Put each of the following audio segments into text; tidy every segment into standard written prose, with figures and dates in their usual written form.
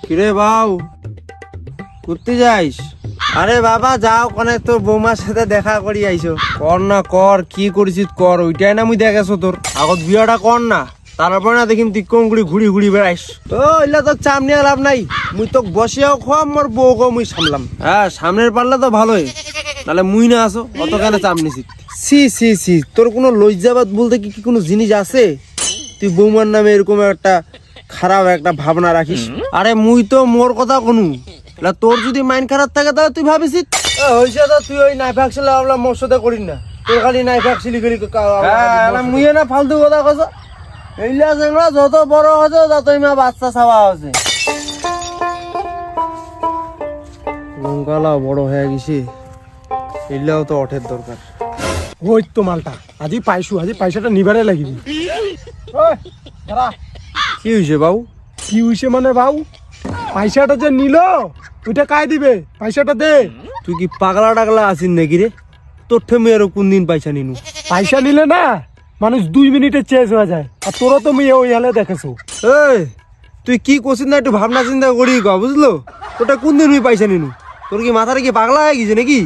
কিরে বাউ, করতে যাইস? আরে বাবা যাও, কোনে তোর বৌমার সাথে দেখা করি আইসো। কর না কর, কি করেছিস কর, ওইটাই না মুই দেখাছো তোর। আগত বিয়াটা কর না, তারপরে না দেখিম তুই কোন ঘুরি ঘুরি ঘুরি বেড়াইস। তো ইলা তোর চাপ নিয়ে লাভ নাই, মুই তোক বসিয়াও খাম, মোর বউকে মুই সামলাম। হ্যাঁ সামনের পারলে তো ভালোই, নাহলে মুই না আসো অত কেন চাপ নিছিস। সি সি সি, তোর কোনো লজ্জাবাদ বলতে কি কোনো জিনিস আছে? তুই বৌমার নামে এরকম একটা খারাপ একটা ভাবনা রাখিস। আরে মুই তো মোর কথা কোনো, তোর যদি মাইন্ড খারাপ থাকে তাহলে তুই ভাবিস হয়েছে তো তুই ওই নাইফাক ছিল মোর সাথে করিস না। তোর খালি নাইফাক সিলি করি মুইয়ে না ফালতু কথা কছ। এইলা যেগুলো যত বড় হচ্ছে ততই মা বাচ্চা ছাওয়া হচ্ছে। লঙ্কালাও বড় হয়ে গেছে, এইলাও তো অঠের দরকার। ওই তো মালটা আজি পাইছু, আজি পয়সাটা নিবারে লাগিবি। কি হয়েছে বাবু? কি হইছে মানে বাবু, পয়সাটা যে নিল ওইটা কাই দিবে? পয়সাটা দে। তুই কি পাগলা টাগলা আছিস নাকি রে? তোর ঠেমে আরো কোন দিন পয়সা নিনু? পয়সা নিলে না মানুষ 2 মিনিটে চেঞ্জ হয়ে যায়, আর তোরা তো মেয়ে ওই হালে দেখেছো। এই তুই কি করছিস না একটু ভাবনা চিন্তা করি ক, বুঝলো? তোটা কোন দিন মুই পয়সা নিনু? তোর কি মাথাটা কি পাগলা হয়ে গেছে নাকি?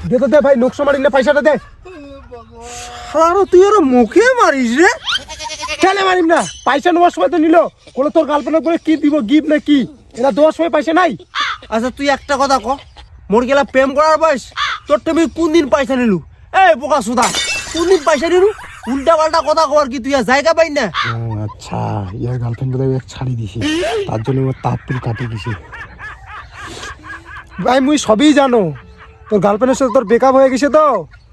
দে তো দে ভাই, নকশা মারিলে পয়সাটা দে। আরো তুই আরো মুখে মারিস রে? কেন মারিম না? পয়সা নেওয়ার সময় তো নিল, বলে তোর গার্লফ্রেন্ড করে কি দিব, গিফট না কি? এরা দেওয়ার সময় পয়সা নাই। আচ্ছা তুই একটা কথা ক, মোর গেলা প্রেম করার বয়স, তোর তুমি কোন দিন পয়সা নিলু? এই বোকা সুদা, কোন দিন পয়সা নিলু? উল্টা পাল্টা কথা কর কি তুই আর জায়গা পাই না? আচ্ছা, ইয়ার গার্লফ্রেন্ড বোধহয় ছাড়ি দিছি, তার জন্য ওর তাপপুর কাটে দিছি। ভাই মুই সবই জানো, তোর গার্লফ্রেন্ডের সাথে তোর ব্রেকআপ হয়ে গেছে তো,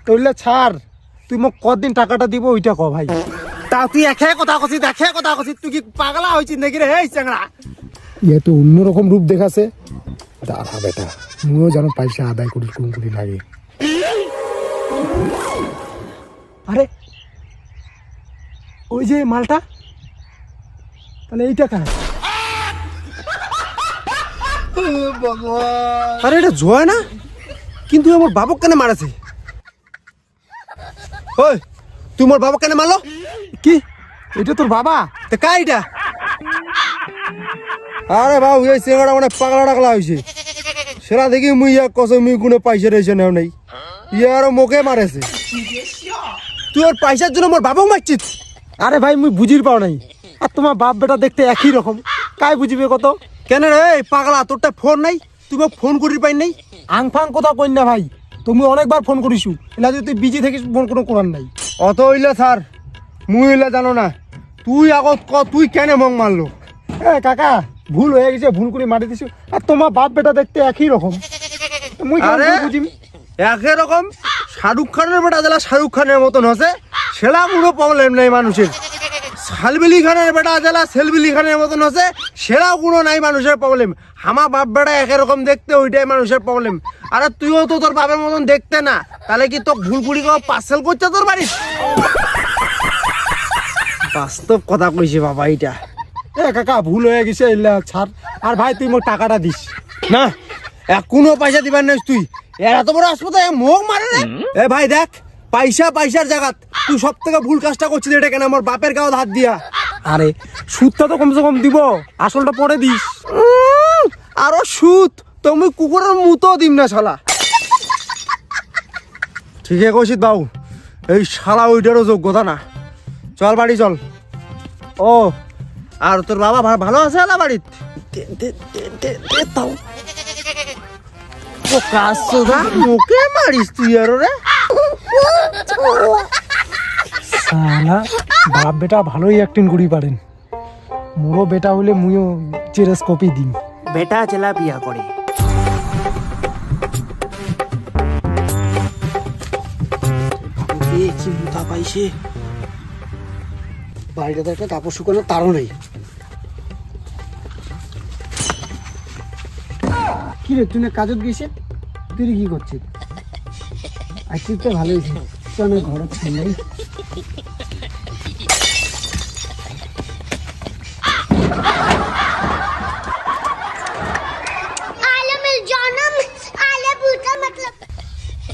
তোরলে ছাড়। তুই মোক কতদিন টাকাটা দিব ওইটা ক ভাই। তা তুই একে কথা কছিস, একে কথা কছিস, তুই কি পাগলা হয়েছিস নাকি রে? এই চ্যাংড়া, ইয়ে তো অন্যরকম রূপ দেখাছে। দাঁড়া বেটা, মুইও জানো পয়সা আদায় করি কোন করি লাগে। আরে ওই যে মালটা, তাহলে এই টাকা। আরে এটা জয় না, কিন্তু আমার বাবক কেন মারাছে? ওই তুই মোর বাবক কেন মারলো? কি এটা তোর বাবা? তা কাই এটা? আরে বাবু এই চেঙ্গাটা মানে পাগলা টাগলা হয়েছে। সেটা দেখি মুই ইয়া কসে মুই কোনো পয়সা রয়েছে নেও নেই, ইয়া আরো মোকে মারেছে। তুই ওর পয়সার জন্য মোর বাবক মারছিস? আরে ভাই মুই বুঝির পাও নাই, আর তোমার বাপ বেটা দেখতে একই রকম, কাই বুঝিবে কত? কেন রে পাগলা, তোরটা ফোন নাই? তুই মোক ফোন করি পাই নাই? আং ফাং কথা কই না ভাই, তুমি অনেকবার ফোন করিস, এলা যদি তুই বিজি থাকিস ফোন কোনো করার নাই। অত হইলে স্যার, মুই হইলে জানো না। তুই আগত ক, তুই কেন মং মারলো? এ কাকা ভুল হয়ে গেছে, ভুল করে মারি দিছি, আর তোমার বাপ বেটা দেখতে একই রকম, মুই আরে বুঝিম। একই রকম? শাহরুখ খানের বেটা জেলা শাহরুখ খানের মতন হচ্ছে, সেটা কোনো প্রবলেম নেই মানুষের। সালবিলি খানের বেটা জেলা সেলবিলি খানের মতন হচ্ছে, সেটা কোনো নাই মানুষের প্রবলেম। আমার বাপ বেটা একই রকম দেখতে, ওইটাই মানুষের প্রবলেম। আরে তুইও তো তোর বাপের মতন দেখতে না, তাহলে কি তোর ভুল কুড়ি পার্সেল করছে তোর বাড়ি? বাস্তব কথা কইছে বাবা এইটা। এ কাকা ভুল হয়ে গেছে, এলা ছাড়। আর ভাই তুই মোর টাকাটা দিস। না কোনো পয়সা দিবার নাই তুই, এর এত বড় হাসপাতাল মুখ মারে রে। এ ভাই দেখ, পয়সা পয়সার জায়গাত তুই সব থেকে ভুল কাজটা করছিস। এটা কেন আমার বাপের গাও হাত দিয়া? আরে সুদটা তো কমসে কম দিব, আসলটা পরে দিস। আরো সুদ? তুমি কুকুরের মুতো দিম না শালা। ঠিকই কইছিস বাবু, এই শালা ওইটারও যোগ্যতা না। চল বাড়ি চল। ও আর তোর বাবা ভালো আছে আলা বাড়িত? মুখে মারিস তুই আর রে। সালা বাপ বেটা ভালোই অ্যাক্টিং করি পারেন, মোরও বেটা হইলে মুইও চেরেস কপি দিম। বেটা চেলা বিয়া করে। চিন্তা পাইছে বাড়িটাতে একটা কাপড় শুকানোর তারও নেই। কি রে তুই না কাজত গেছে, তুই কি করছিস? আজকে তো ভালো হয়েছে, চল ঘরে ঠান্ডাই।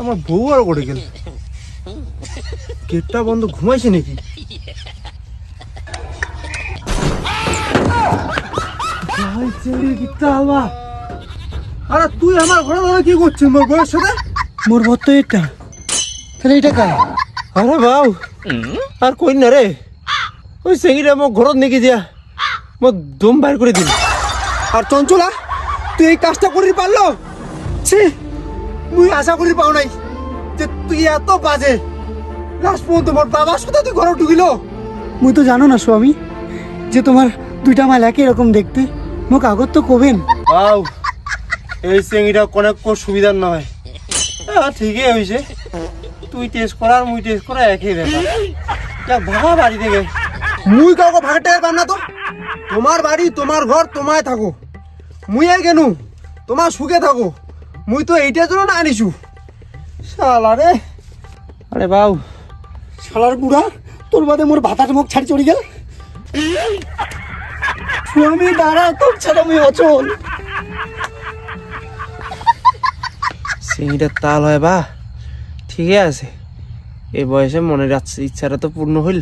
আমার বউ আর করে গেল, গেটটা বন্ধ, ঘুমাইছে নাকি? আরে তুই আমার ঘরে ধরে কি করছিস মোর বউয়ের সাথে? মোর ভর তো এটা, তাহলে এটা কার? আরে বাউ, আর কই না রে, ওই সেগিটা মোক ঘরত নেকি দিয়া মোক দম বাইর করে দিল। আর চঞ্চলা, তুই এই কাজটা করি পারলো? ছি, মুই আশা করি পাও নাই যে তুই এত বাজে। লাস্ট পর্যন্ত মোর বাবার সাথে তুই ঘরে ঢুকিল। মুই তো জানো না স্বামী যে তোমার দুইটা মাল একই রকম দেখতে, মোক আগত তো কবেন। বাউ, এই সেগিটা অনেক সুবিধার নয়। ঠিকই হয়েছে, তুই টেস্ট করা আর মুই টেস্ট করা একই ব্যাপার। যাক ভাগা বাড়ি থেকে, মুই কাউকে ভাগের টাকা পাম না তো। তোমার বাড়ি, তোমার ঘর, তোমায় থাকো। মুই আর কেন তোমার সুখে থাকো। মুই তো এইটার জন্য না আনিছু। শালা রে। আরে বাউ, শালার বুড়া, তোর বাদে মোর ভাতার মুখ ছাড়ি চড়ি গেল। স্বামী দাঁড়া, তোর ছাড়া আমি অচল। সিংড়িটা তাল হয় বা, ঠিকই আছে। এই বয়সে মনের ইচ্ছাটা তো পূর্ণ হইল।